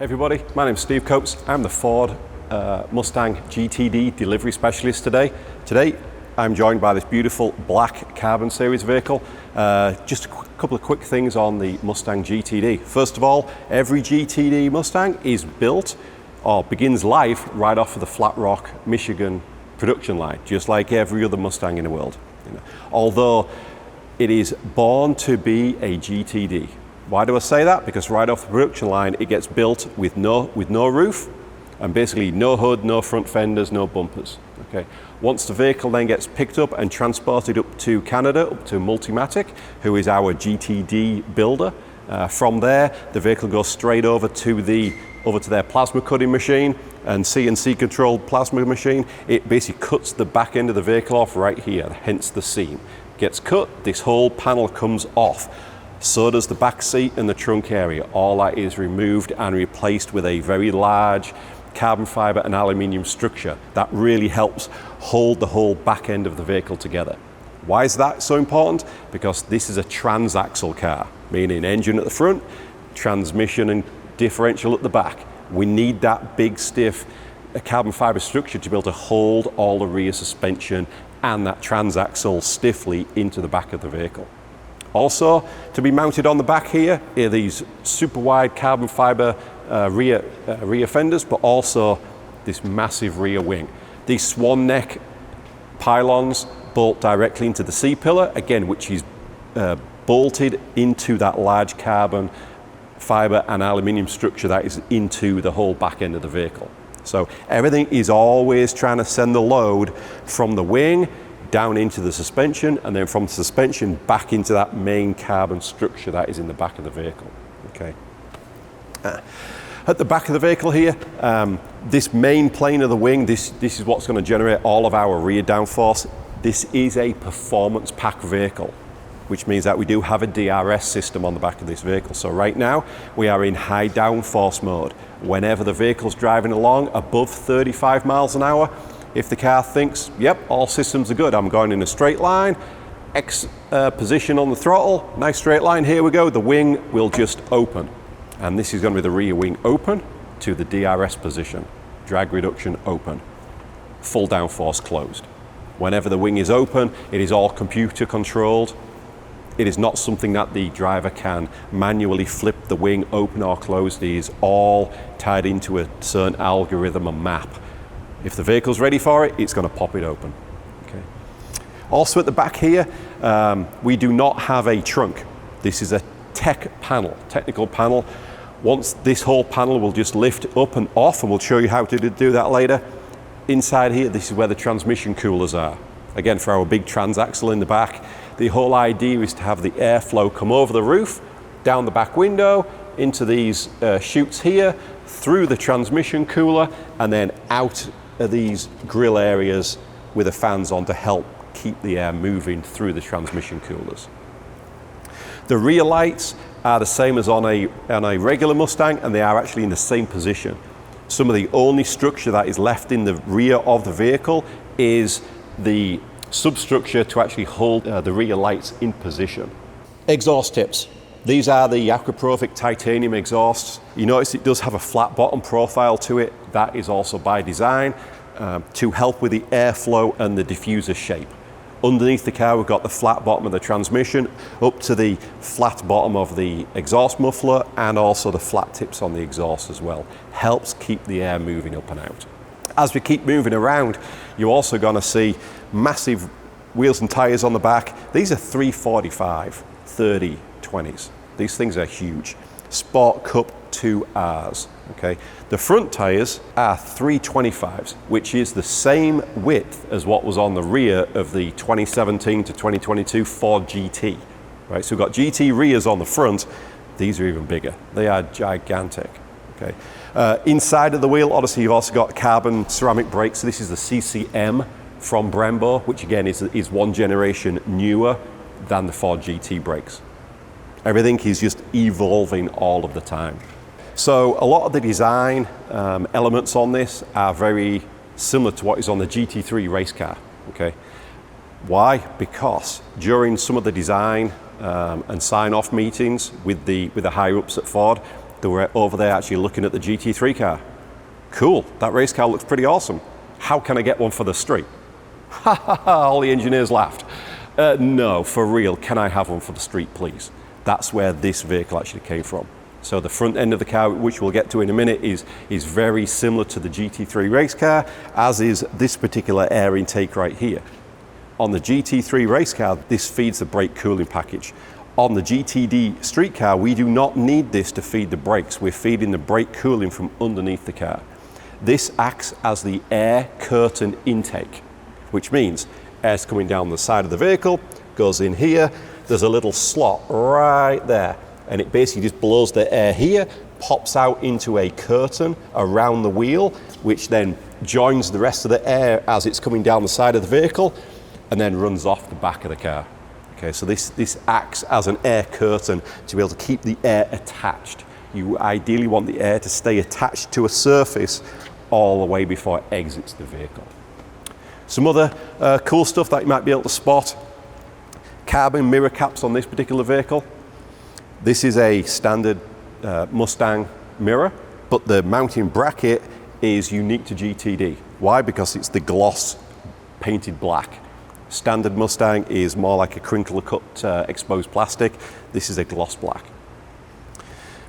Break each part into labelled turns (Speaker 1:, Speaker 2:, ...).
Speaker 1: Everybody, my name's Steve Coates. I'm the Ford Mustang GTD delivery specialist today. Today, I'm joined by this beautiful black carbon series vehicle. Just a couple of quick things on the Mustang GTD. First of all, every GTD Mustang is built or begins life right off of the Flat Rock, Michigan production line, just like every other Mustang in the world. Although it is born to be a GTD. Why do I say that? Because right off the production line, it gets built with no roof and basically no hood, no front fenders, no bumpers. Okay. Once the vehicle then gets picked up and transported up to Canada, up to Multimatic, who is our GTD builder, from there the vehicle goes straight over to their plasma cutting machine and CNC controlled plasma machine. It basically cuts the back end of the vehicle off right here, hence the seam. Gets cut, this whole panel comes off. So does the back seat and the trunk area. All that is removed and replaced with a very large carbon fiber and aluminium structure that really helps hold the whole back end of the vehicle together. Why is that so important? Because this is a transaxle car, meaning engine at the front, transmission and differential at the back. We need that big stiff carbon fiber structure to be able to hold all the rear suspension and that transaxle stiffly into the back of the vehicle. Also, to be mounted on the back here are these super wide carbon fiber rear fenders, but also this massive rear wing. These swan neck pylons bolt directly into the C-pillar, again, which is bolted into that large carbon fiber and aluminium structure that is into the whole back end of the vehicle. So everything is always trying to send the load from the wing down into the suspension, and then from the suspension back into that main carbon structure that is in the back of the vehicle. Okay. At the back of the vehicle here, this main plane of the wing, this is what's going to generate all of our rear downforce. This is a performance pack vehicle, which means that we do have a DRS system on the back of this vehicle. So right now, we are in high downforce mode. Whenever the vehicle's driving along above 35 miles an hour, if the car thinks, yep, all systems are good, I'm going in a straight line, X position on the throttle, nice straight line, here we go, the wing will just open. And this is going to be the rear wing open to the DRS position, drag reduction open, full downforce closed. Whenever the wing is open, it is all computer controlled. It is not something that the driver can manually flip the wing open or closed. It is all tied into a certain algorithm and map. If the vehicle's ready for it, it's going to pop it open. Okay. Also at the back here, we do not have a trunk. This is a technical panel. Once this whole panel will just lift up and off, and we'll show you how to do that later. Inside here, this is where the transmission coolers are. Again, for our big transaxle in the back, the whole idea is to have the airflow come over the roof, down the back window, into these chutes here, through the transmission cooler, and then out of these grill areas with the fans on to help keep the air moving through the transmission coolers. The rear lights are the same as on a regular Mustang, and they are actually in the same position. Some of the only structure that is left in the rear of the vehicle is the substructure to actually hold the rear lights in position. Exhaust tips. These are the Aquaprofic titanium exhausts. You notice it does have a flat bottom profile to it. That is also by design to help with the airflow and the diffuser shape. Underneath the car, we've got the flat bottom of the transmission up to the flat bottom of the exhaust muffler, and also the flat tips on the exhaust as well. Helps keep the air moving up and out. As we keep moving around, you're also going to see massive wheels and tires on the back. These are 345, 30, 20s. These things are huge. Sport Cup 2Rs. Okay. The front tires are 325s, which is the same width as what was on the rear of the 2017 to 2022 Ford GT. Right. So we've got GT rears on the front. These are even bigger. They are gigantic. Okay. Inside of the wheel, obviously, you've also got carbon ceramic brakes. So this is the CCM from Brembo, which again is one generation newer than the Ford GT brakes. Everything is just evolving all of the time. So a lot of the design elements on this are very similar to what is on the GT3 race car. Okay. Why? Because during some of the design and sign-off meetings with the higher-ups at Ford, they were over there actually looking at the GT3 car. Cool, that race car looks pretty awesome. How can I get one for the street? Ha ha ha, all the engineers laughed. No, for real, can I have one for the street, please? That's where this vehicle actually came from. So the front end of the car, which we'll get to in a minute, is very similar to the GT3 race car, as is this particular air intake right here. On the GT3 race car, this feeds the brake cooling package. On the GTD street car, we do not need this to feed the brakes. We're feeding the brake cooling from underneath the car. This acts as the air curtain intake, which means air's coming down the side of the vehicle, goes in here, there's a little slot right there, and it basically just blows the air here, pops out into a curtain around the wheel, which then joins the rest of the air as it's coming down the side of the vehicle, and then runs off the back of the car. Okay, so this acts as an air curtain to be able to keep the air attached. You ideally want the air to stay attached to a surface all the way before it exits the vehicle. Some other cool stuff that you might be able to spot: carbon mirror caps on this particular vehicle. This is a standard Mustang mirror, but the mounting bracket is unique to GTD. Why? Because it's the gloss painted black. Standard Mustang is more like a crinkle cut exposed plastic. This is a gloss black.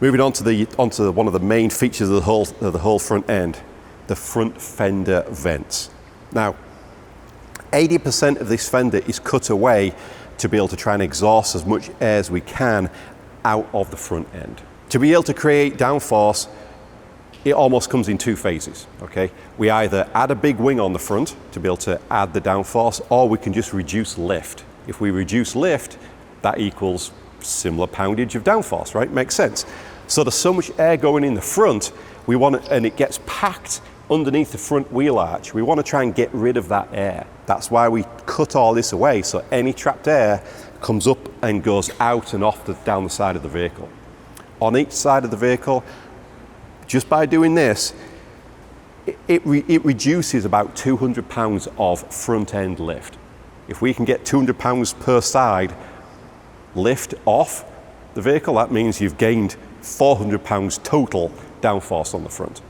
Speaker 1: Moving on to one of the main features of the whole front end, the front fender vents. Now, 80% of this fender is cut away to be able to try and exhaust as much air as we can out of the front end. To be able to create downforce, it almost comes in two phases, okay? We either add a big wing on the front to be able to add the downforce, or we can just reduce lift. If we reduce lift, that equals similar poundage of downforce, right? Makes sense. So there's so much air going in the front, and it gets packed underneath the front wheel arch. We want to try and get rid of that air. That's why we cut all this away, so any trapped air comes up and goes out and off down the side of the vehicle. On each side of the vehicle, just by doing this, it reduces about 200 pounds of front end lift. If we can get 200 pounds per side lift off the vehicle, that means you've gained 400 pounds total downforce on the front.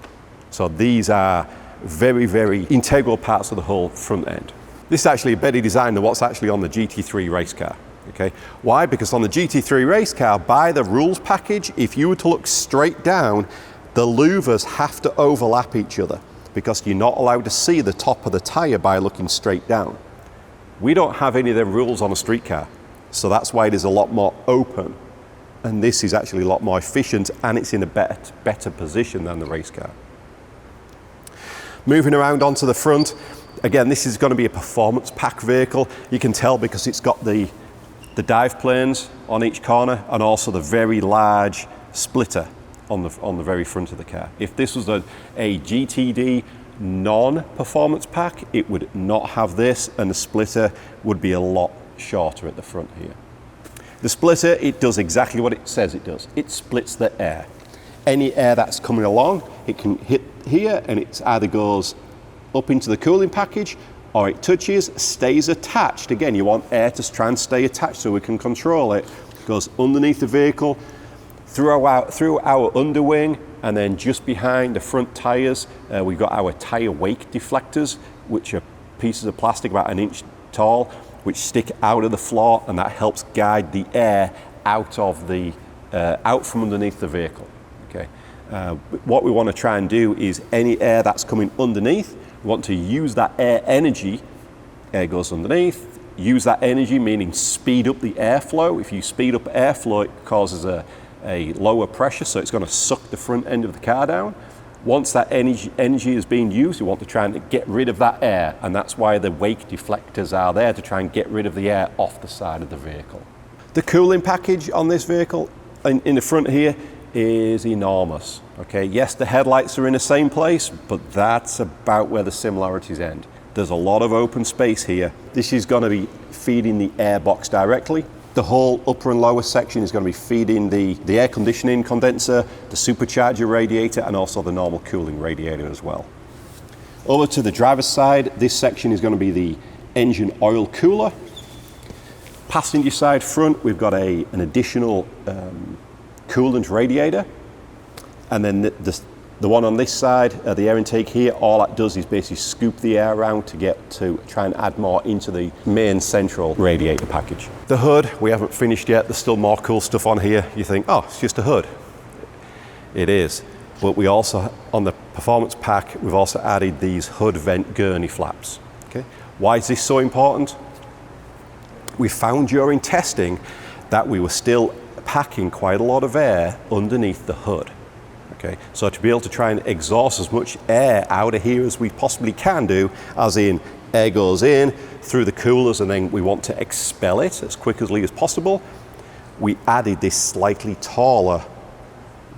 Speaker 1: So these are very, very integral parts of the whole front end. This is actually a better design than what's actually on the GT3 race car. Okay. Why? Because on the GT3 race car, by the rules package, if you were to look straight down, the louvers have to overlap each other because you're not allowed to see the top of the tyre by looking straight down. We don't have any of them rules on a street car, so that's why it is a lot more open, and this is actually a lot more efficient, and it's in a better position than the race car. Moving around onto the front, again, this is going to be a performance pack vehicle. You can tell because it's got the dive planes on each corner and also the very large splitter on the very front of the car. If this was a GTD non-performance pack, it would not have this, and the splitter would be a lot shorter at the front here. The splitter, it does exactly what it says it does. It splits the air. Any air that's coming along, it can hit here, and it either goes up into the cooling package, or it touches, stays attached. Again, you want air to try and stay attached so we can control it. It goes underneath the vehicle, through our underwing, and then just behind the front tyres, we've got our tyre wake deflectors, which are pieces of plastic about 1 inch tall, which stick out of the floor, and that helps guide the air out from underneath the vehicle. Okay. What we want to try and do is any air that's coming underneath, we want to use that air energy. Air goes underneath. Use that energy, meaning speed up the airflow. If you speed up airflow, it causes a lower pressure, so it's going to suck the front end of the car down. Once that energy is being used, we want to try and get rid of that air, and that's why the wake deflectors are there, to try and get rid of the air off the side of the vehicle. The cooling package on this vehicle in the front here is enormous. Okay, yes, the headlights are in the same place, but that's about where the similarities end. There's a lot of open space here. This is going to be feeding the air box directly. The whole upper and lower section is going to be feeding the air conditioning condenser, the supercharger radiator, and also the normal cooling radiator as well. Over to the driver's side, this section is going to be the engine oil cooler. Passenger side front, we've got an additional coolant radiator. And then the one on this side, the air intake here, all that does is basically scoop the air around to get to try and add more into the main central radiator package. The hood, we haven't finished yet. There's still more cool stuff on here. You think, oh, it's just a hood. It is. But we also, on the performance pack, we've also added these hood vent gurney flaps. Okay? Why is this so important? We found during testing that we were still packing quite a lot of air underneath the hood. Okay? So to be able to try and exhaust as much air out of here as we possibly can do, as in air goes in through the coolers and then we want to expel it as quickly as possible, we added this slightly taller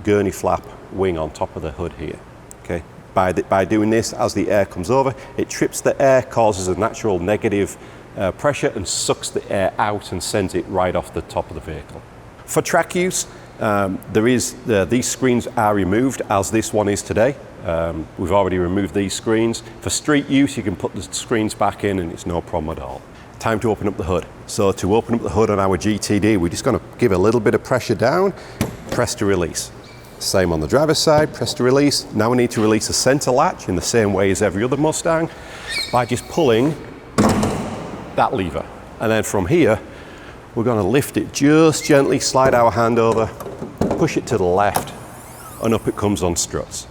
Speaker 1: gurney flap wing on top of the hood here. Okay? By doing this, as the air comes over, it trips the air, causes a natural negative pressure and sucks the air out and sends it right off the top of the vehicle. For track use, these screens are removed, as this one is today. We've already removed these screens. For street use, you can put the screens back in and it's no problem at all. Time to open up the hood. So to open up the hood on our GTD, we're just going to give a little bit of pressure down, press to release. Same on the driver's side, press to release. Now we need to release the center latch in the same way as every other Mustang by just pulling that lever. And then from here, we're going to lift it just gently, slide our hand over, push it to the left, and up it comes on struts.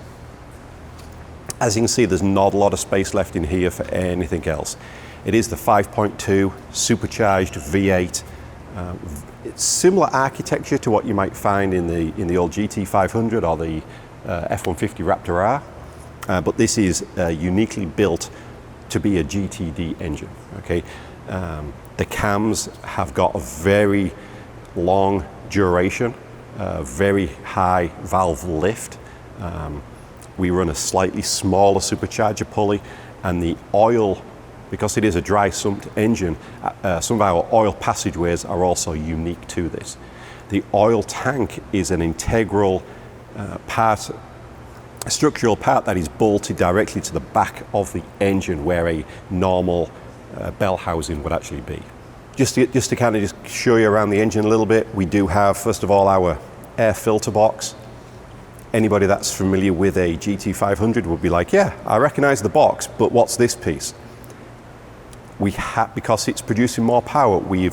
Speaker 1: As you can see, there's not a lot of space left in here for anything else. It is the 5.2 supercharged V8. It's similar architecture to what you might find in the old GT500 or the F-150 Raptor R, but this is uniquely built to be a GTD engine. Okay, the cams have got a very long duration, very high valve lift. We run a slightly smaller supercharger pulley, and the oil, because it is a dry sumped engine, some of our oil passageways are also unique to this. The oil tank is an integral part, a structural part that is bolted directly to the back of the engine, where a normal bell housing would actually be. Just to kind of just show you around the engine a little bit, we do have, first of all, our air filter box. Anybody that's familiar with a GT500 would be like, yeah, I recognize the box, but what's this piece? Because it's producing more power, we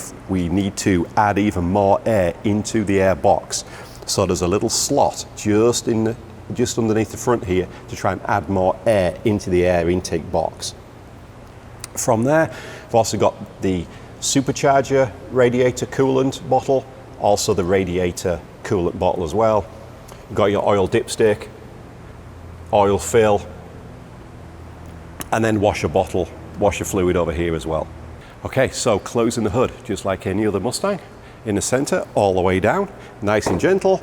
Speaker 1: need to add even more air into the air box. So there's a little slot just underneath the front here to try and add more air into the air intake box. From there, we've also got the supercharger radiator coolant bottle, also the radiator coolant bottle as well. You've got your oil dipstick, oil fill, and then washer bottle, washer fluid over here as well. Okay, so closing the hood, just like any other Mustang, in the center, all the way down, nice and gentle,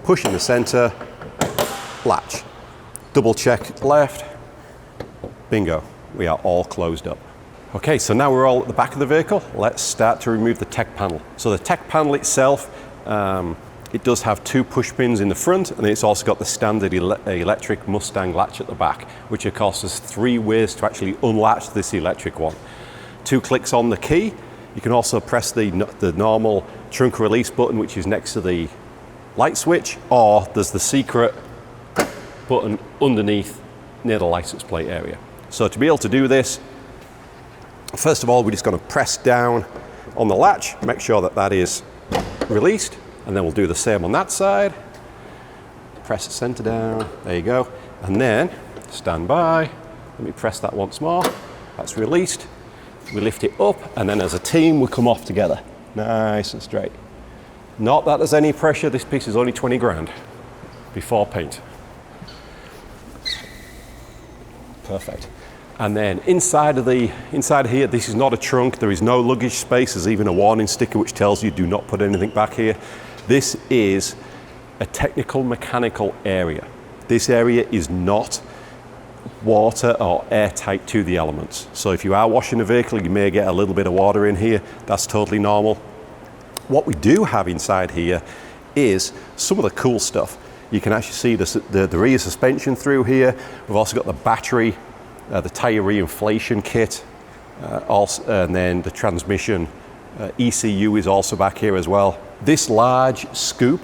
Speaker 1: pushing the center, latch. Double check left, bingo, we are all closed up. Okay, so now we're all at the back of the vehicle. Let's start to remove the tech panel. So the tech panel itself, it does have two push pins in the front, and it's also got the standard electric Mustang latch at the back, which of course there's 3 ways to actually unlatch this electric one. 2 clicks on the key. You can also press the normal trunk release button, which is next to the light switch, or there's the secret button underneath near the license plate area. So to be able to do this, first of all, we're just going to press down on the latch, make sure that that is released, and then we'll do the same on that side. Press the center down, there you go. And then, stand by, let me press that once more. That's released. We lift it up, and then as a team, we come off together. Nice and straight. Not that there's any pressure, this piece is only 20 grand before paint. Perfect. And then inside of here, this is not a trunk, there is no luggage space, there's even a warning sticker which tells you do not put anything back here. This is a technical mechanical area. This area is not water or airtight to the elements. So if you are washing a vehicle, you may get a little bit of water in here, that's totally normal. What we do have inside here is some of the cool stuff. You can actually see the rear suspension through here. We've also got the battery, the tire reinflation kit, and then the transmission ECU is also back here as well. This large scoop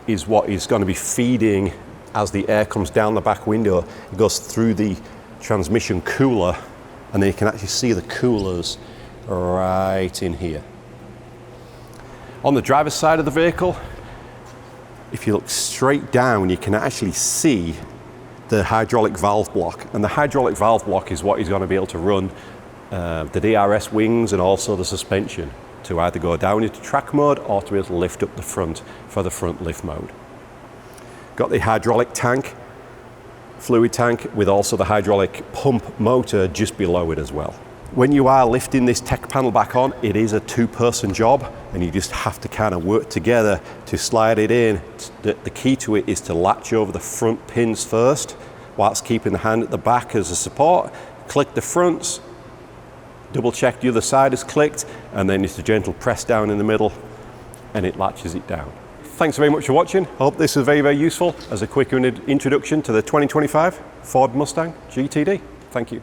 Speaker 1: is what is going to be feeding as the air comes down the back window, it goes through the transmission cooler, and then you can actually see the coolers right in here. On the driver's side of the vehicle, if you look straight down, you can actually see the hydraulic valve block. And the hydraulic valve block is what is going to be able to run the DRS wings and also the suspension to either go down into track mode or to be able to lift up the front for the front lift mode. Got the hydraulic tank, fluid tank, with also the hydraulic pump motor just below it as well. When you are lifting this tech panel back on, it is a two-person job, and you just have to kind of work together to slide it in. The key to it is to latch over the front pins first, whilst keeping the hand at the back as a support. Click the fronts, double check the other side is clicked, and then it's a gentle press down in the middle, and it latches it down. Thanks very much for watching. I hope this was very, very useful as a quick introduction to the 2025 Ford Mustang GTD. Thank you.